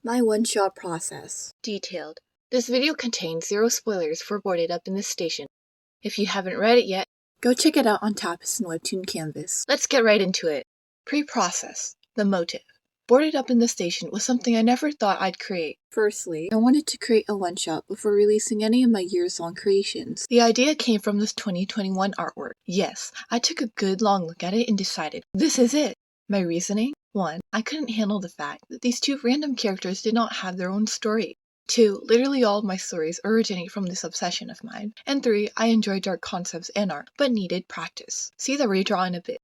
My one-shot process. Detailed. This video contains 0 spoilers for Boarded Up in the Station. If you haven't read it yet, Go check it out on Tapas and Webtoon Canvas. let's get right into it. Pre-process. The motive. Boarded Up in the Station was something I never thought I'd create. Firstly, I wanted to create a one-shot before releasing any of my years-long creations. The idea came from this 2021 artwork. Yes, I took a good long look at it and decided, this is it. My reasoning? 1. I couldn't handle the fact that these 2 random characters did not have their own story. 2. Literally all of my stories originate from this obsession of mine. And 3. I enjoy dark concepts and art, but needed practice. See the redraw in a bit.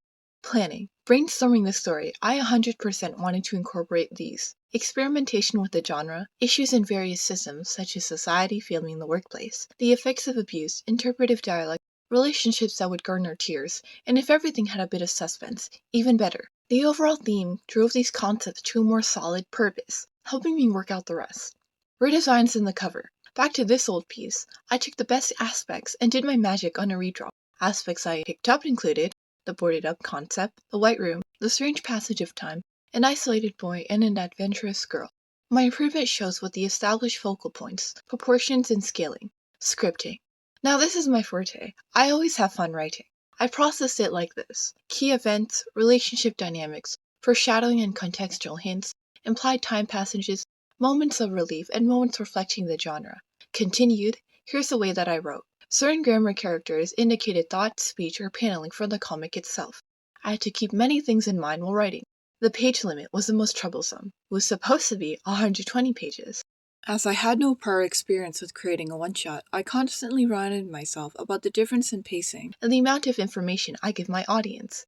Planning. Brainstorming the story, I 100% wanted to incorporate these. Experimentation with the genre, issues in various systems such as society failing the workplace, the effects of abuse, interpretive dialogue, relationships that would garner tears, and if everything had a bit of suspense, even better. The overall theme drove these concepts to a more solid purpose, helping me work out the rest. Redesigns in the cover. Back to this old piece, I took the best aspects and did my magic on a redraw. Aspects I picked up included the boarded up concept, the white room, the strange passage of time, an isolated boy and an adventurous girl. My improvement shows with the established focal points, proportions, and scaling. Scripting. Now this is my forte. I always have fun writing. I processed it like this. Key events, relationship dynamics, foreshadowing and contextual hints, implied time passages, moments of relief, and moments reflecting the genre. Continued, here's the way that I wrote. Certain grammar characters indicated thought, speech, or paneling from the comic itself. I had to keep many things in mind while writing. The page limit was the most troublesome. It was supposed to be 120 pages. As I had no prior experience with creating a one-shot, I constantly reminded myself about the difference in pacing and the amount of information I give my audience.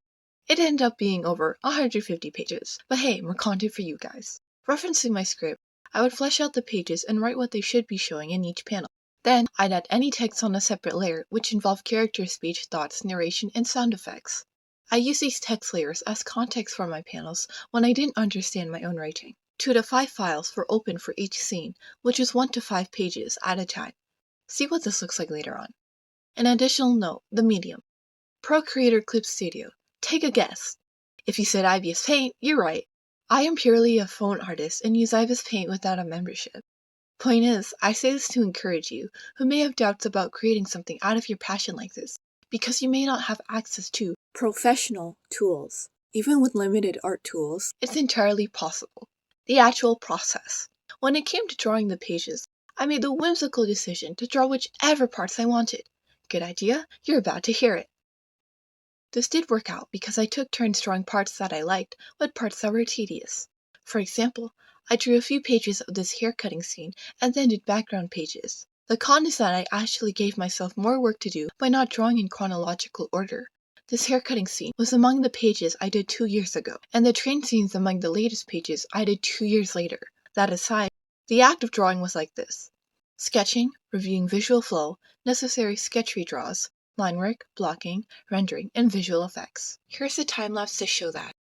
It ended up being over 150 pages, but hey, more content for you guys. Referencing my script, I would flesh out the pages and write what they should be showing in each panel. Then, I'd add any text on a separate layer, which involved character speech, thoughts, narration, and sound effects. I use these text layers as context for my panels when I didn't understand my own writing. 2 to 5 files were open for each scene, which is 1 to 5 pages at a time. See what this looks like later on. An additional note, the medium. Pro Creator Clip Studio. Take a guess. If you said IBS Paint, you're right. I am purely a phone artist and use IBS Paint without a membership. Point is, I say this to encourage you who may have doubts about creating something out of your passion like this, because you may not have access to professional tools. Even with limited art tools, it's entirely possible. The actual process. When it came to drawing the pages, I made the whimsical decision to draw whichever parts I wanted. Good idea? You're about to hear it. This did work out because I took turns drawing parts that I liked with parts that were tedious. For example, I drew a few pages of this haircutting scene and then did background pages. The con is that I actually gave myself more work to do by not drawing in chronological order. This haircutting scene was among the pages I did 2 years ago, and the train scenes among the latest pages I did 2 years later. That aside, the act of drawing was like this. Sketching, reviewing visual flow, necessary sketch redraws, line work, blocking, rendering, and visual effects. Here's a time lapse to show that.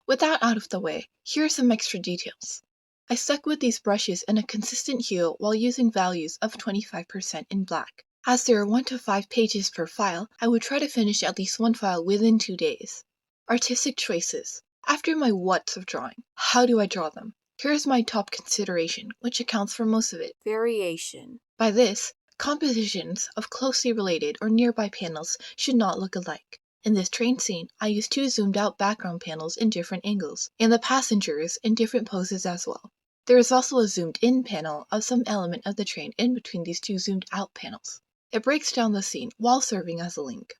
With that out of the way, here are some extra details. I stuck with these brushes in a consistent hue while using values of 25% in black. As there are 1 to 5 pages per file, I would try to finish at least one file within 2 days. Artistic choices. After my what's of drawing, how do I draw them? Here's my top consideration, which accounts for most of it. variation. By this, compositions of closely related or nearby panels should not look alike. In this train scene, I used 2 zoomed out background panels in different angles, and the passengers in different poses as well. There is also a zoomed-in panel of some element of the train in between these two zoomed-out panels. It breaks down the scene while serving as a link.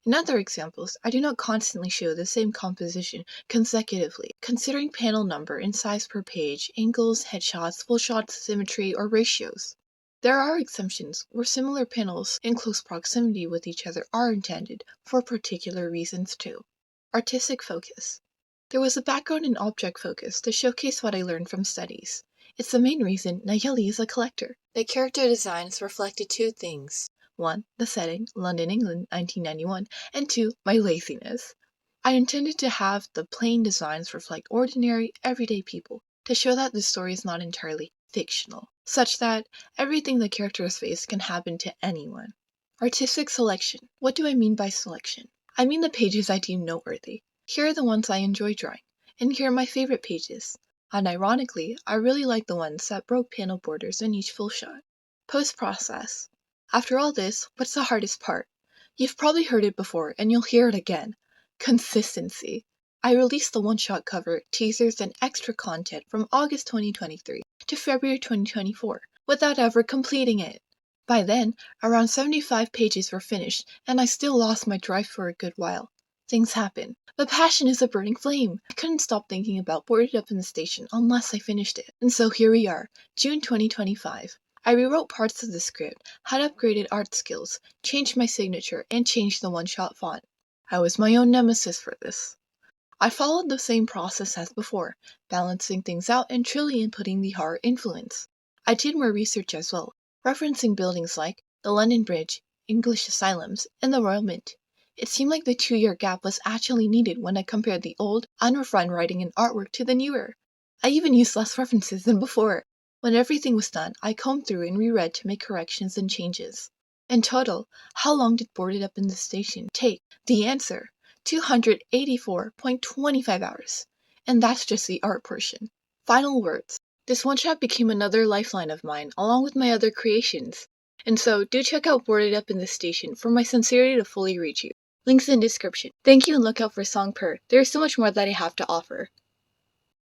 In other examples, I do not constantly show the same composition consecutively, considering panel number and size per page, angles, headshots, full shots, symmetry, or ratios. There are exceptions where similar panels in close proximity with each other are intended for particular reasons too. Artistic focus. There was a background in object focus to showcase what I learned from studies. It's the main reason Nayeli is a collector. The character designs reflected two things. 1. The setting, London, England, 1991, and 2. My laziness. I intended to have the plain designs reflect ordinary, everyday people, to show that the story is not entirely fictional, such that everything the characters face can happen to anyone. Artistic selection. What do I mean by selection? I mean the pages I deem noteworthy. Here are the ones I enjoy drawing, and here are my favorite pages. And ironically, I really like the ones that broke panel borders in each full shot. Post-process. After all this, what's the hardest part? You've probably heard it before, and you'll hear it again. Consistency. I released the one-shot cover, teasers, and extra content from August 2023 to February 2024 without ever completing it. By then, around 75 pages were finished, and I still lost my drive for a good while. Things happen. But passion is a burning flame. I couldn't stop thinking about Boarded Up in the Station unless I finished it. And so here we are, June 2025. I rewrote parts of the script, had upgraded art skills, changed my signature, and changed the one-shot font. I was my own nemesis for this. I followed the same process as before, balancing things out and truly inputting the horror influence. I did more research as well, referencing buildings like the London Bridge, English asylums, and the Royal Mint. It seemed like the 2-year gap was actually needed when I compared the old, unrefined writing and artwork to the newer. I even used less references than before. When everything was done, I combed through and reread to make corrections and changes. In total, how long did Boarded Up in the Station take? The answer, 284.25 hours. And that's just the art portion. Final words. This one-shot became another lifeline of mine, along with my other creations. And so, do check out Boarded Up in the Station for my sincerity to fully reach you. Links in description. Thank you and look out for Song Per. There is so much more that I have to offer.